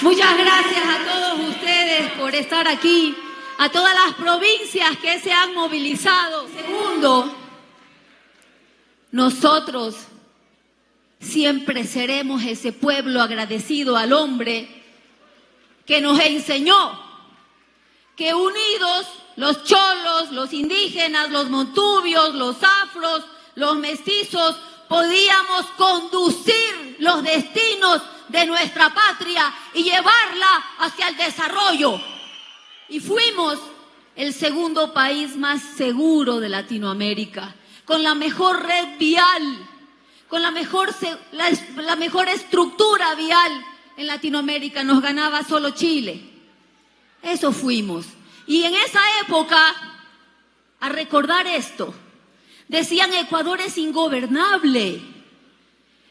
Muchas gracias a todos ustedes por estar aquí, a todas las provincias que se han movilizado. Segundo, nosotros siempre seremos ese pueblo agradecido al hombre que nos enseñó que unidos los cholos, los indígenas, los montubios, los afros, los mestizos, podíamos conducir los destinos de nuestra patria y llevarla hacia el desarrollo. Y fuimos el segundo país más seguro de Latinoamérica, con la mejor red vial, con la mejor estructura vial en Latinoamérica. Nos ganaba solo Chile. Eso fuimos. Y en esa época, a recordar esto, decían Ecuador es ingobernable.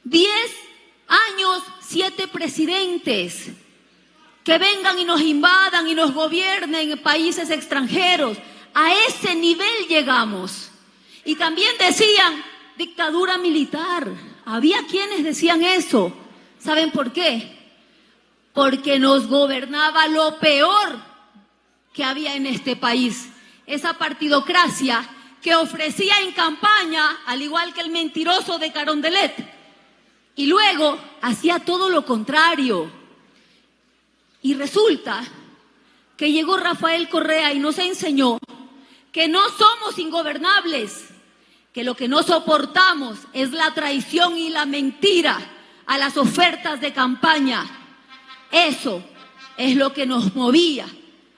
10 años, 7 presidentes que vengan y nos invadan y nos gobiernen en países extranjeros. A ese nivel llegamos. Y también decían dictadura militar. Había quienes decían eso. ¿Saben por qué? Porque nos gobernaba lo peor que había en este país. Esa partidocracia que ofrecía en campaña, al igual que el mentiroso de Carondelet, y luego hacía todo lo contrario. Y resulta que llegó Rafael Correa y nos enseñó que no somos ingobernables, que lo que no soportamos es la traición y la mentira a las ofertas de campaña. Eso es lo que nos movía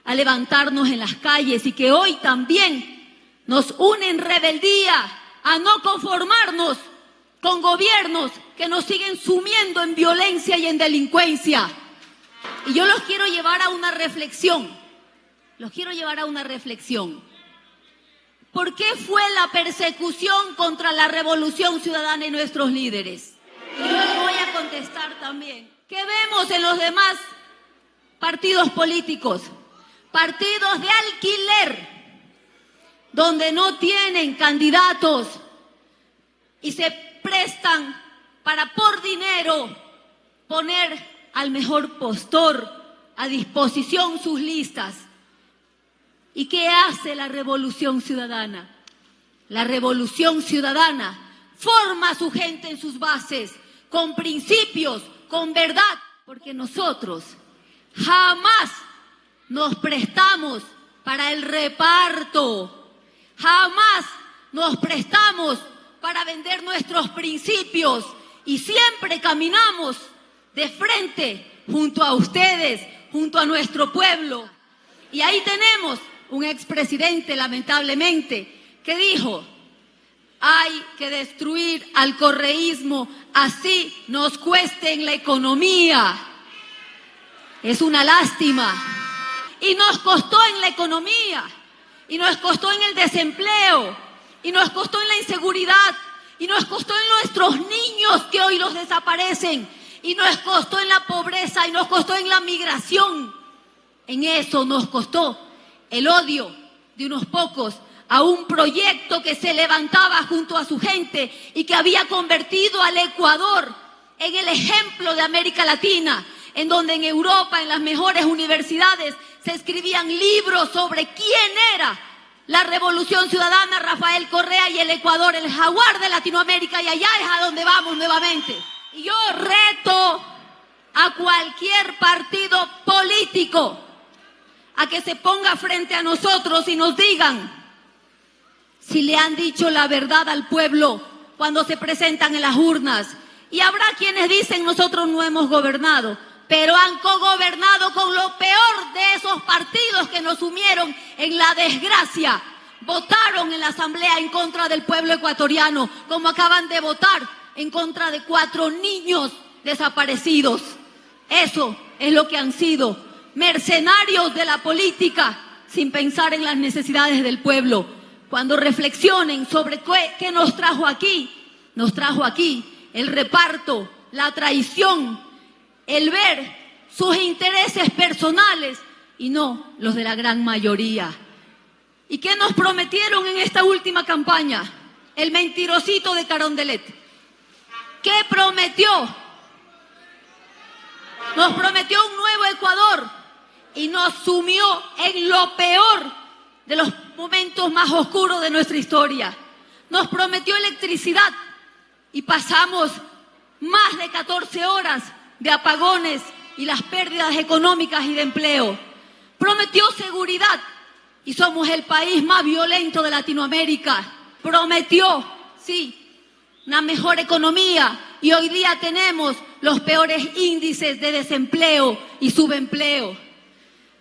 a levantarnos en las calles y que hoy también nos une en rebeldía a no conformarnos con gobiernos que nos siguen sumiendo en violencia y en delincuencia. Y yo los quiero llevar a una reflexión. ¿Por qué fue la persecución contra la Revolución Ciudadana y nuestros líderes? Y yo les voy a contestar también. ¿Qué vemos en los demás partidos políticos? Partidos de alquiler, donde no tienen candidatos y se prestan para por dinero poner al mejor postor a disposición sus listas. ¿Y qué hace la Revolución Ciudadana? La Revolución Ciudadana forma a su gente en sus bases, con principios, con verdad, porque nosotros jamás nos prestamos para el reparto, jamás nos prestamos para vender nuestros principios y siempre caminamos de frente junto a ustedes, junto a nuestro pueblo. Y ahí tenemos un expresidente, lamentablemente, que dijo: hay que destruir al correísmo, así nos cueste en la economía. Es una lástima. Y nos costó en la economía, y nos costó en el desempleo, y nos costó en la inseguridad, y nos costó en nuestros niños que hoy los desaparecen, y nos costó en la pobreza, y nos costó en la migración. En eso nos costó el odio de unos pocos a un proyecto que se levantaba junto a su gente y que había convertido al Ecuador en el ejemplo de América Latina, en donde en Europa, en las mejores universidades, se escribían libros sobre quién era la Revolución Ciudadana, Rafael Correa y el Ecuador, el jaguar de Latinoamérica, y allá es a donde vamos nuevamente. Y yo reto a cualquier partido político a que se ponga frente a nosotros y nos digan si le han dicho la verdad al pueblo cuando se presentan en las urnas. Y habrá quienes dicen nosotros no hemos gobernado, pero han cogobernado con lo peor de esos partidos que nos sumieron en la desgracia. Votaron en la asamblea en contra del pueblo ecuatoriano, como acaban de votar en contra de 4 niños desaparecidos. Eso es lo que han sido, mercenarios de la política, sin pensar en las necesidades del pueblo. Cuando reflexionen sobre qué nos trajo aquí el reparto, la traición, el ver sus intereses personales y no los de la gran mayoría. ¿Y qué nos prometieron en esta última campaña? El mentirosito de Carondelet. ¿Qué prometió? Nos prometió un nuevo Ecuador y nos sumió en lo peor de los momentos más oscuros de nuestra historia. Nos prometió electricidad y pasamos más de 14 horas de apagones y las pérdidas económicas y de empleo. Prometió seguridad y somos el país más violento de Latinoamérica. Prometió, sí, una mejor economía y hoy día tenemos los peores índices de desempleo y subempleo.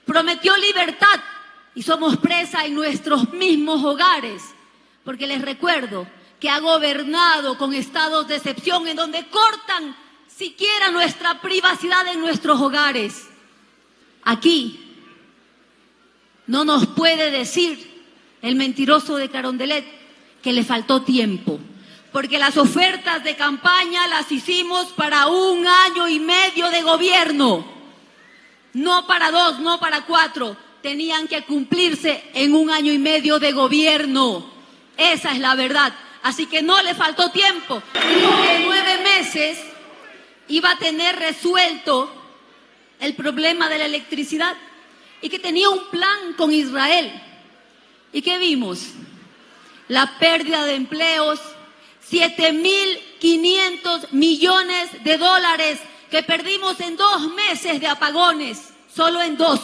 Prometió libertad y somos presa en nuestros mismos hogares, porque les recuerdo que ha gobernado con estados de excepción en donde cortan siquiera nuestra privacidad en nuestros hogares. Aquí no nos puede decir el mentiroso de Carondelet que le faltó tiempo, porque las ofertas de campaña las hicimos para 1 año y medio de gobierno, no para 2, no para 4, tenían que cumplirse en 1 año y medio de gobierno. Esa es la verdad. Así que no le faltó tiempo. Dijo que en 9 meses iba a tener resuelto el problema de la electricidad y que tenía un plan con Israel. ¿Y qué vimos? La pérdida de empleos, 7.500 millones de dólares que perdimos en 2 meses de apagones, solo en 2.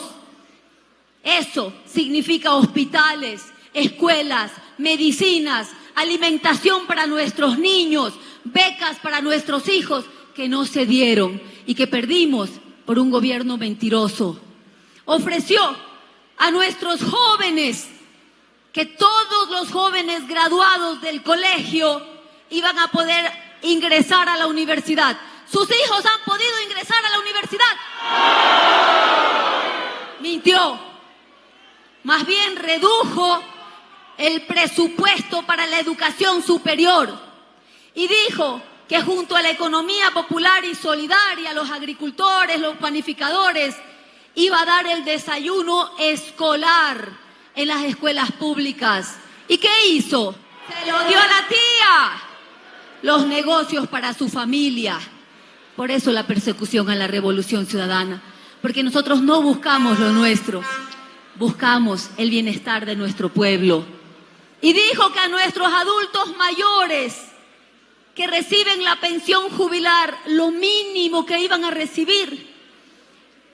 Eso significa hospitales, escuelas, medicinas, alimentación para nuestros niños, becas para nuestros hijos que no se dieron y que perdimos por un gobierno mentiroso. Ofreció a nuestros jóvenes que todos los jóvenes graduados del colegio iban a poder ingresar a la universidad. ¿Sus hijos han podido ingresar a la universidad? Mintió. Más bien redujo el presupuesto para la educación superior y dijo que junto a la economía popular y solidaria, los agricultores, los panificadores, iba a dar el desayuno escolar en las escuelas públicas. ¿Y qué hizo? Se lo dio a la tía. Los negocios para su familia. Por eso la persecución a la revolución ciudadana. Porque nosotros no buscamos lo nuestro, buscamos el bienestar de nuestro pueblo. Y dijo que a nuestros adultos mayores que reciben la pensión jubilar, lo mínimo que iban a recibir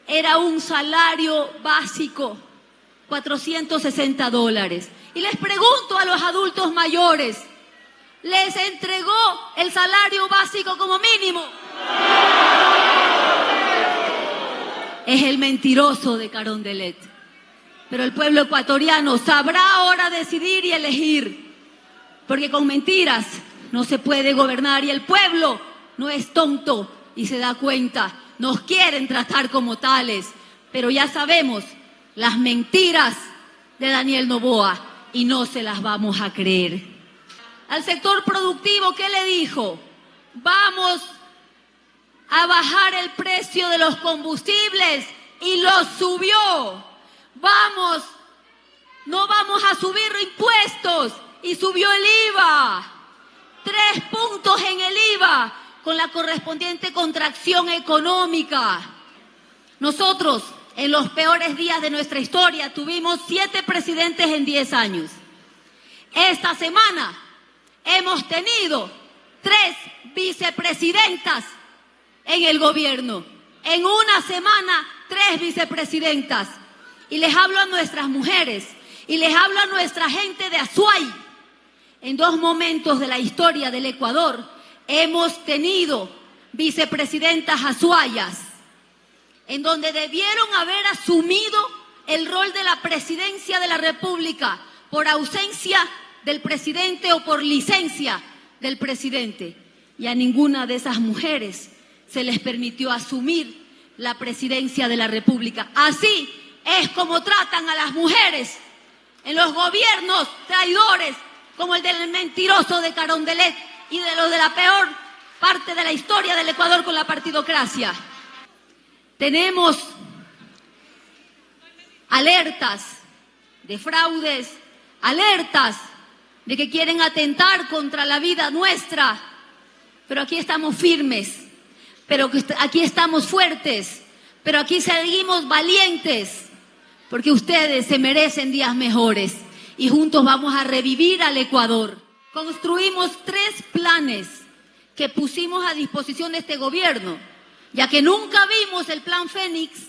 era un salario básico, $460. Y les pregunto a los adultos mayores, ¿les entregó el salario básico como mínimo? Es el mentiroso de Carondelet. Pero el pueblo ecuatoriano sabrá ahora decidir y elegir, porque con mentiras no se puede gobernar y el pueblo no es tonto y se da cuenta. Nos quieren tratar como tales, pero ya sabemos las mentiras de Daniel Noboa y no se las vamos a creer. Al sector productivo, ¿qué le dijo? Vamos a bajar el precio de los combustibles y lo subió. No vamos a subir impuestos y subió el IVA. 3 puntos en el IVA con la correspondiente contracción económica. Nosotros, en los peores días de nuestra historia, tuvimos 7 presidentes en 10 años. Esta semana hemos tenido 3 vicepresidentas en el gobierno. En una semana, 3 vicepresidentas. Y les hablo a nuestras mujeres y les hablo a nuestra gente de Azuay. En 2 momentos de la historia del Ecuador hemos tenido vicepresidentas azuayas, en donde debieron haber asumido el rol de la presidencia de la República por ausencia del presidente o por licencia del presidente. Y a ninguna de esas mujeres se les permitió asumir la presidencia de la República. Así es como tratan a las mujeres en los gobiernos traidores como el del mentiroso de Carondelet y de los de la peor parte de la historia del Ecuador con la partidocracia. Tenemos alertas de fraudes, alertas de que quieren atentar contra la vida nuestra, pero aquí estamos firmes, pero aquí estamos fuertes, Pero aquí seguimos valientes, porque ustedes se merecen días mejores y juntos vamos a revivir al Ecuador. Construimos 3 planes que pusimos a disposición de este gobierno, ya que nunca vimos el Plan Fénix,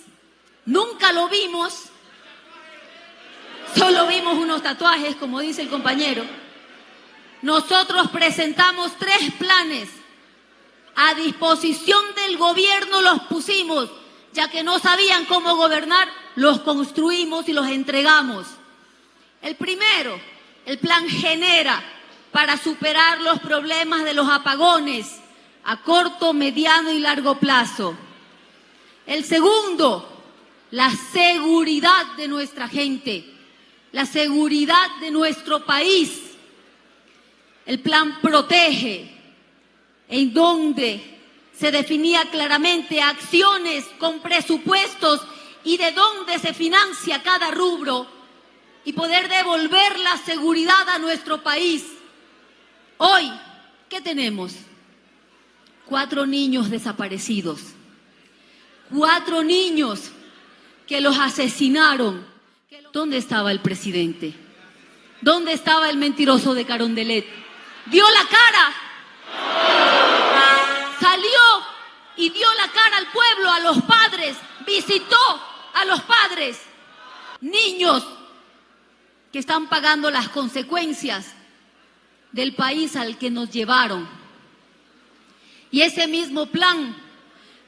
nunca lo vimos, solo vimos unos tatuajes, como dice el compañero. Nosotros presentamos 3 planes, a disposición del gobierno los pusimos, ya que no sabían cómo gobernar, los construimos y los entregamos. El primero, el plan Genera, para superar los problemas de los apagones a corto, mediano y largo plazo. El segundo, la seguridad de nuestra gente, la seguridad de nuestro país. El plan Protege, en donde se definía claramente acciones con presupuestos y de dónde se financia cada rubro y poder devolver la seguridad a nuestro país. Hoy, ¿qué tenemos? 4 niños desaparecidos, 4 niños que los asesinaron. ¿Dónde estaba el presidente? ¿Dónde estaba el mentiroso de Carondelet? ¿Dio la cara? Salió y dio la cara al pueblo, a los padres, visitó a los padres. Niños que están pagando las consecuencias del país al que nos llevaron. Y ese mismo plan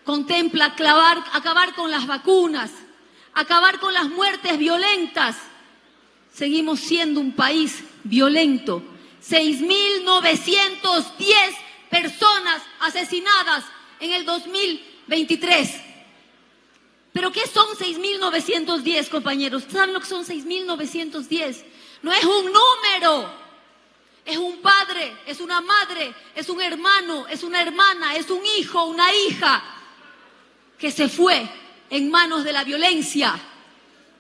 contempla acabar con las vacunas, acabar con las muertes violentas. Seguimos siendo un país violento. 6.910 personas asesinadas en el 2023. ¿Pero qué son 6.910, compañeros? ¿Saben lo que son 6.910? No es un número, es un padre, es una madre, es un hermano, es una hermana, es un hijo, una hija que se fue en manos de la violencia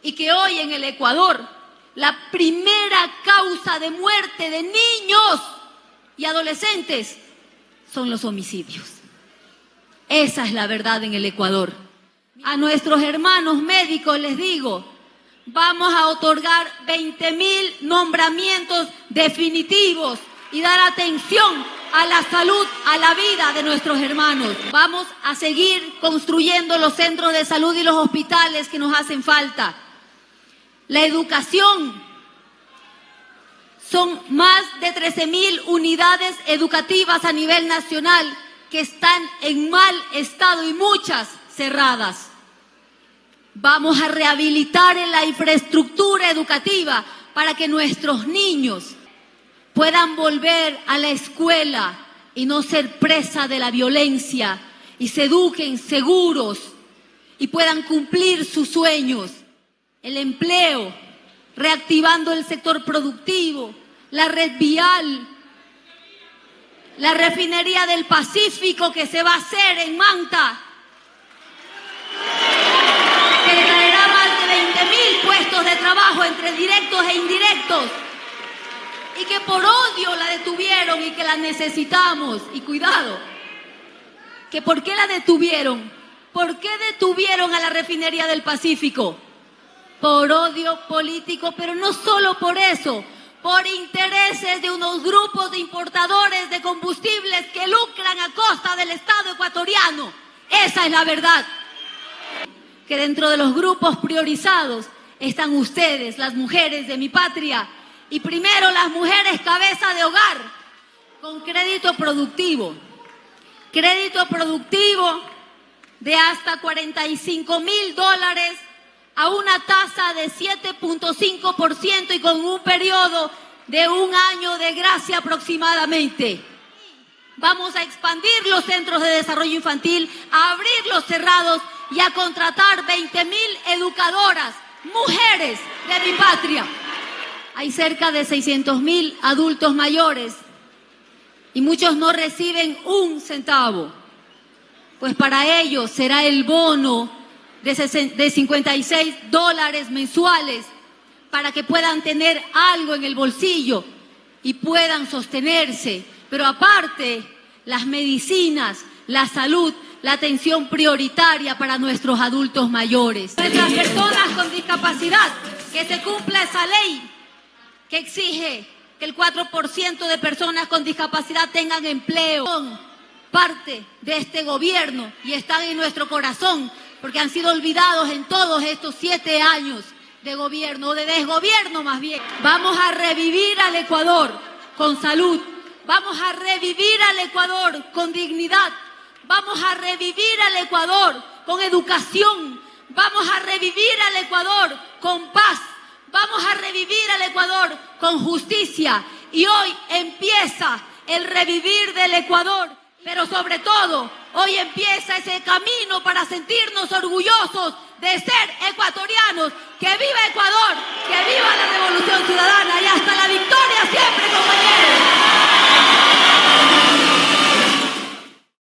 y que hoy en el Ecuador la primera causa de muerte de niños y adolescentes son los homicidios. Esa es la verdad en el Ecuador. A nuestros hermanos médicos les digo, vamos a otorgar 20.000 nombramientos definitivos y dar atención a la salud, a la vida de nuestros hermanos. Vamos a seguir construyendo los centros de salud y los hospitales que nos hacen falta. La educación, son más de 13.000 unidades educativas a nivel nacional que están en mal estado y muchas cerradas. Vamos a rehabilitar la infraestructura educativa para que nuestros niños puedan volver a la escuela y no ser presa de la violencia y se eduquen seguros y puedan cumplir sus sueños. El empleo, reactivando el sector productivo, la red vial, la refinería del Pacífico que se va a hacer en Manta, que traerá más de 20.000 puestos de trabajo entre directos e indirectos, y que por odio la detuvieron y que la necesitamos. Y cuidado, que ¿por qué la detuvieron? ¿Por qué detuvieron a la refinería del Pacífico? Por odio político, pero no solo por eso, por intereses de unos grupos de importadores de combustibles que lucran a costa del Estado ecuatoriano. Esa es la verdad. Que dentro de los grupos priorizados están ustedes, las mujeres de mi patria, y primero las mujeres cabeza de hogar, con crédito productivo de hasta $45.000 a una tasa de 7.5% y con un periodo de 1 año de gracia aproximadamente. Vamos a expandir los centros de desarrollo infantil, a abrir los cerrados y a contratar 20.000 educadoras, mujeres de mi patria. Hay cerca de 600.000 adultos mayores y muchos no reciben un centavo. Pues para ellos será el bono de $56 mensuales para que puedan tener algo en el bolsillo y puedan sostenerse. Pero aparte, las medicinas, la salud, la atención prioritaria para nuestros adultos mayores. Nuestras personas con discapacidad, que se cumpla esa ley que exige que el 4% de personas con discapacidad tengan empleo. Son parte de este gobierno y están en nuestro corazón porque han sido olvidados en todos estos 7 años de gobierno, o de desgobierno más bien. Vamos a revivir al Ecuador con salud, vamos a revivir al Ecuador con dignidad, vamos a revivir al Ecuador con educación, vamos a revivir al Ecuador con paz, vamos a revivir al Ecuador con justicia. Y hoy empieza el revivir del Ecuador, pero sobre todo hoy empieza ese camino para sentirnos orgullosos de ser ecuatorianos. ¡Que viva Ecuador! ¡Que viva la Revolución Ciudadana! Y hasta la victoria siempre, compañeros.